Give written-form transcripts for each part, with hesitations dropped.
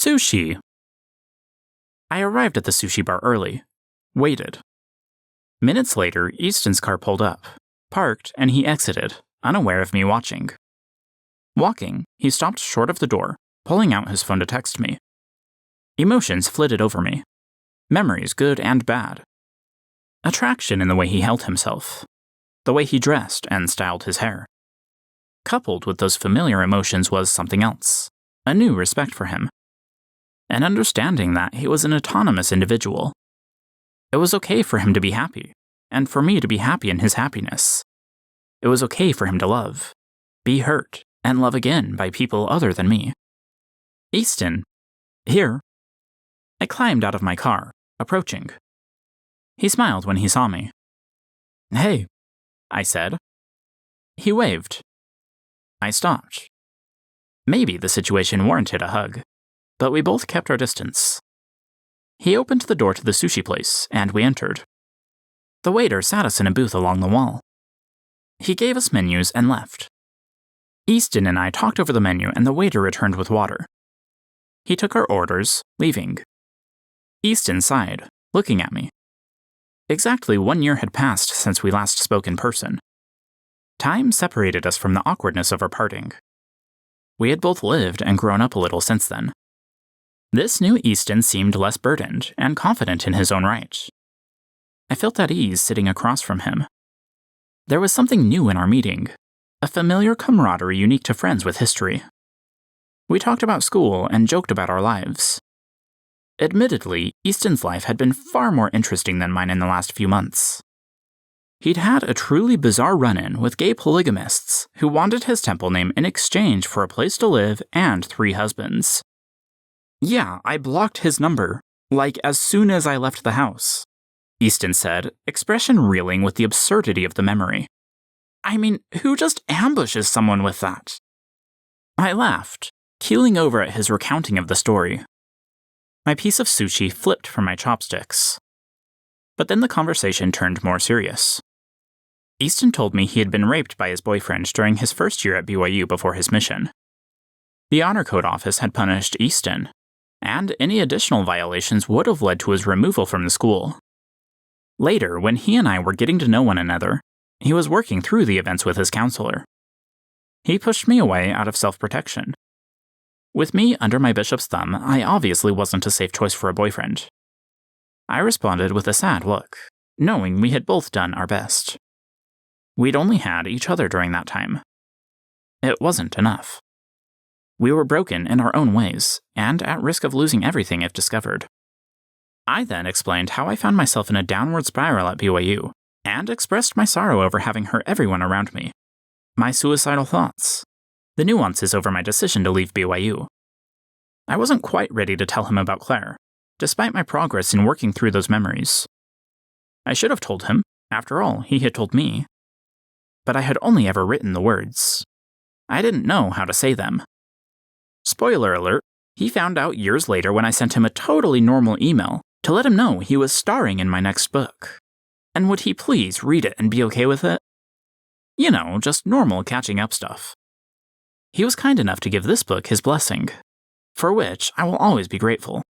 Sushi. I arrived at the sushi bar early. Waited. Minutes later, Easton's car pulled up, parked, and he exited, unaware of me watching. Walking, he stopped short of the door, pulling out his phone to text me. Emotions flitted over me. Memories good and bad. Attraction in the way he held himself. The way he dressed and styled his hair. Coupled with those familiar emotions was something else. A new respect for him. An understanding that he was an autonomous individual. It was okay for him to be happy, and for me to be happy in his happiness. It was okay for him to love, be hurt, and love again by people other than me. Easton. Here. I climbed out of my car, approaching. He smiled when he saw me. Hey, I said. He waved. I stopped. Maybe the situation warranted a hug, but we both kept our distance. He opened the door to the sushi place, and we entered. The waiter sat us in a booth along the wall. He gave us menus and left. Easton and I talked over the menu, and the waiter returned with water. He took our orders, leaving. Easton sighed, looking at me. Exactly 1 year had passed since we last spoke in person. Time separated us from the awkwardness of our parting. We had both lived and grown up a little since then. This new Easton seemed less burdened and confident in his own right. I felt at ease sitting across from him. There was something new in our meeting, a familiar camaraderie unique to friends with history. We talked about school and joked about our lives. Admittedly, Easton's life had been far more interesting than mine in the last few months. He'd had a truly bizarre run-in with gay polygamists who wanted his temple name in exchange for a place to live and 3 husbands. Yeah, I blocked his number, like as soon as I left the house, Easton said, expression reeling with the absurdity of the memory. I mean, who just ambushes someone with that? I laughed, keeling over at his recounting of the story. My piece of sushi flipped from my chopsticks. But then the conversation turned more serious. Easton told me he had been raped by his boyfriend during his first year at BYU before his mission. The Honor Code office had punished Easton, and any additional violations would have led to his removal from the school. Later, when he and I were getting to know one another, he was working through the events with his counselor. He pushed me away out of self-protection. With me under my bishop's thumb, I obviously wasn't a safe choice for a boyfriend. I responded with a sad look, knowing we had both done our best. We'd only had each other during that time. It wasn't enough. We were broken in our own ways, and at risk of losing everything if discovered. I then explained how I found myself in a downward spiral at BYU, and expressed my sorrow over having hurt everyone around me. My suicidal thoughts. The nuances over my decision to leave BYU. I wasn't quite ready to tell him about Claire, despite my progress in working through those memories. I should have told him. After all, he had told me. But I had only ever written the words. I didn't know how to say them. Spoiler alert, he found out years later when I sent him a totally normal email to let him know he was starring in my next book. And would he please read it and be okay with it? You know, just normal catching up stuff. He was kind enough to give this book his blessing, for which I will always be grateful.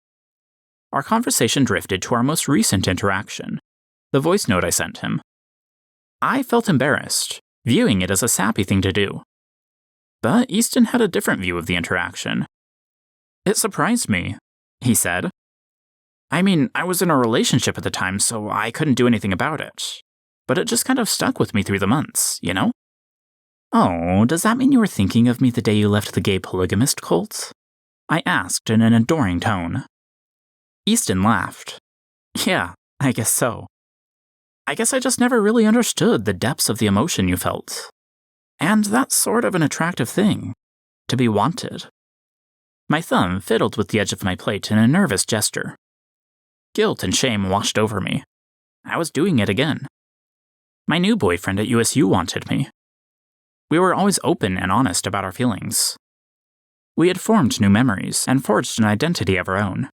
Our conversation drifted to our most recent interaction, the voice note I sent him. I felt embarrassed, viewing it as a sappy thing to do. But Easton had a different view of the interaction. It surprised me, he said. I mean, I was in a relationship at the time, so I couldn't do anything about it. But it just kind of stuck with me through the months, you know? Oh, does that mean you were thinking of me the day you left the gay polygamist cult? I asked in an adoring tone. Easton laughed. Yeah, I guess so. I guess I just never really understood the depths of the emotion you felt. And that's sort of an attractive thing, to be wanted. My thumb fiddled with the edge of my plate in a nervous gesture. Guilt and shame washed over me. I was doing it again. My new boyfriend at USU wanted me. We were always open and honest about our feelings. We had formed new memories and forged an identity of our own.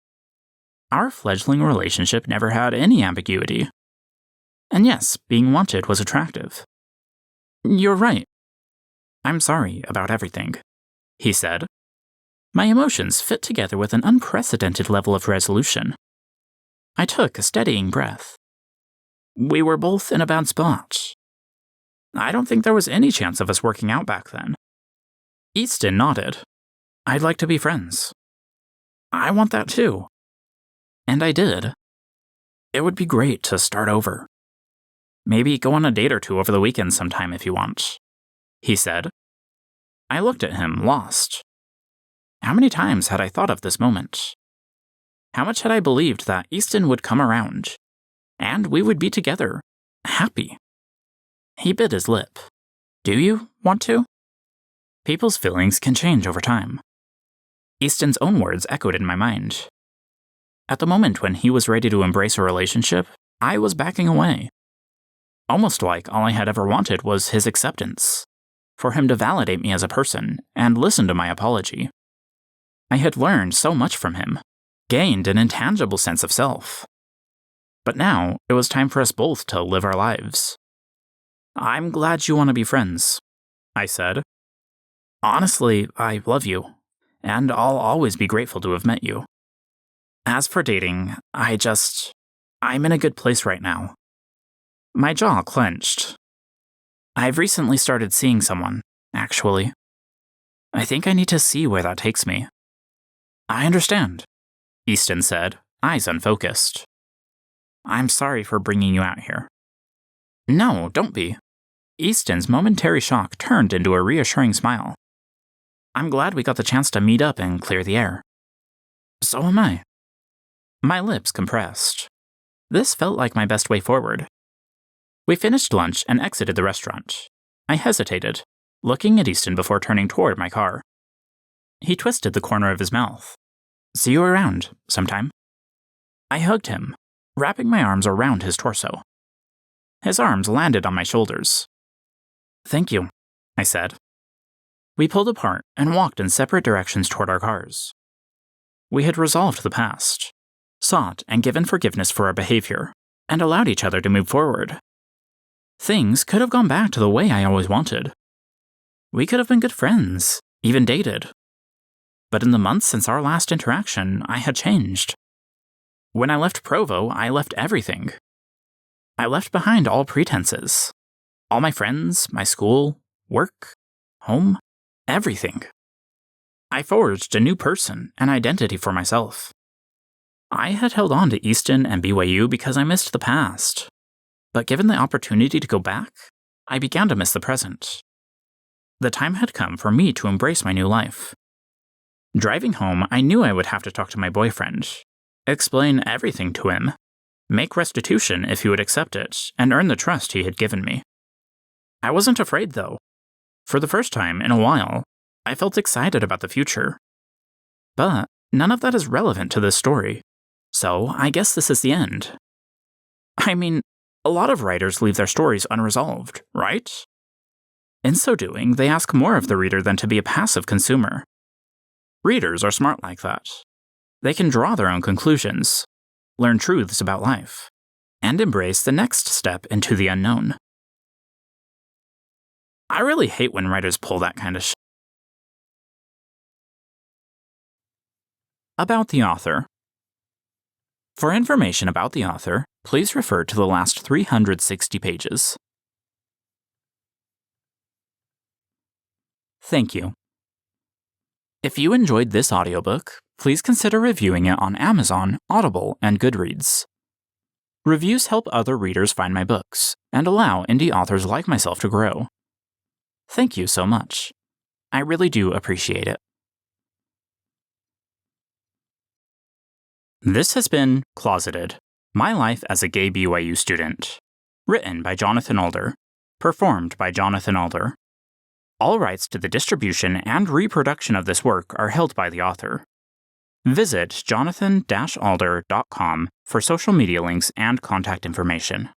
Our fledgling relationship never had any ambiguity. And yes, being wanted was attractive. You're right. I'm sorry about everything, he said. My emotions fit together with an unprecedented level of resolution. I took a steadying breath. We were both in a bad spot. I don't think there was any chance of us working out back then. Easton nodded. I'd like to be friends. I want that too. And I did. It would be great to start over. Maybe go on a date or two over the weekend sometime if you want, he said. I looked at him, lost. How many times had I thought of this moment? How much had I believed that Easton would come around, and we would be together, happy? He bit his lip. Do you want to? People's feelings can change over time. Easton's own words echoed in my mind. At the moment when he was ready to embrace a relationship, I was backing away. Almost like all I had ever wanted was his acceptance, for him to validate me as a person and listen to my apology. I had learned so much from him, gained an intangible sense of self. But now it was time for us both to live our lives. I'm glad you want to be friends, I said. Honestly, I love you, and I'll always be grateful to have met you. As for dating, I'm in a good place right now. My jaw clenched. I've recently started seeing someone, actually. I think I need to see where that takes me. I understand, Easton said, eyes unfocused. I'm sorry for bringing you out here. No, don't be. Easton's momentary shock turned into a reassuring smile. I'm glad we got the chance to meet up and clear the air. So am I. My lips compressed. This felt like my best way forward. We finished lunch and exited the restaurant. I hesitated, looking at Easton before turning toward my car. He twisted the corner of his mouth. See you around, sometime. I hugged him, wrapping my arms around his torso. His arms landed on my shoulders. Thank you, I said. We pulled apart and walked in separate directions toward our cars. We had resolved the past, sought and given forgiveness for our behavior, and allowed each other to move forward. Things could have gone back to the way I always wanted. We could have been good friends, even dated. But in the months since our last interaction, I had changed. When I left Provo, I left everything. I left behind all pretenses. All my friends, my school, work, home, everything. I forged a new person, an identity for myself. I had held on to Easton and BYU because I missed the past. But given the opportunity to go back, I began to miss the present. The time had come for me to embrace my new life. Driving home, I knew I would have to talk to my boyfriend, explain everything to him, make restitution if he would accept it, and earn the trust he had given me. I wasn't afraid, though. For the first time in a while, I felt excited about the future. But none of that is relevant to this story, so I guess this is the end. I mean, a lot of writers leave their stories unresolved, right? In so doing, they ask more of the reader than to be a passive consumer. Readers are smart like that. They can draw their own conclusions, learn truths about life, and embrace the next step into the unknown. I really hate when writers pull that kind of shit. About the author. For information about the author, please refer to the last 360 pages. Thank you. If you enjoyed this audiobook, please consider reviewing it on Amazon, Audible, and Goodreads. Reviews help other readers find my books and allow indie authors like myself to grow. Thank you so much. I really do appreciate it. This has been Closeted, My Life as a Gay BYU Student. Written by Jonathan Alder. Performed by Jonathan Alder. All rights to the distribution and reproduction of this work are held by the author. Visit jonathan-alder.com for social media links and contact information.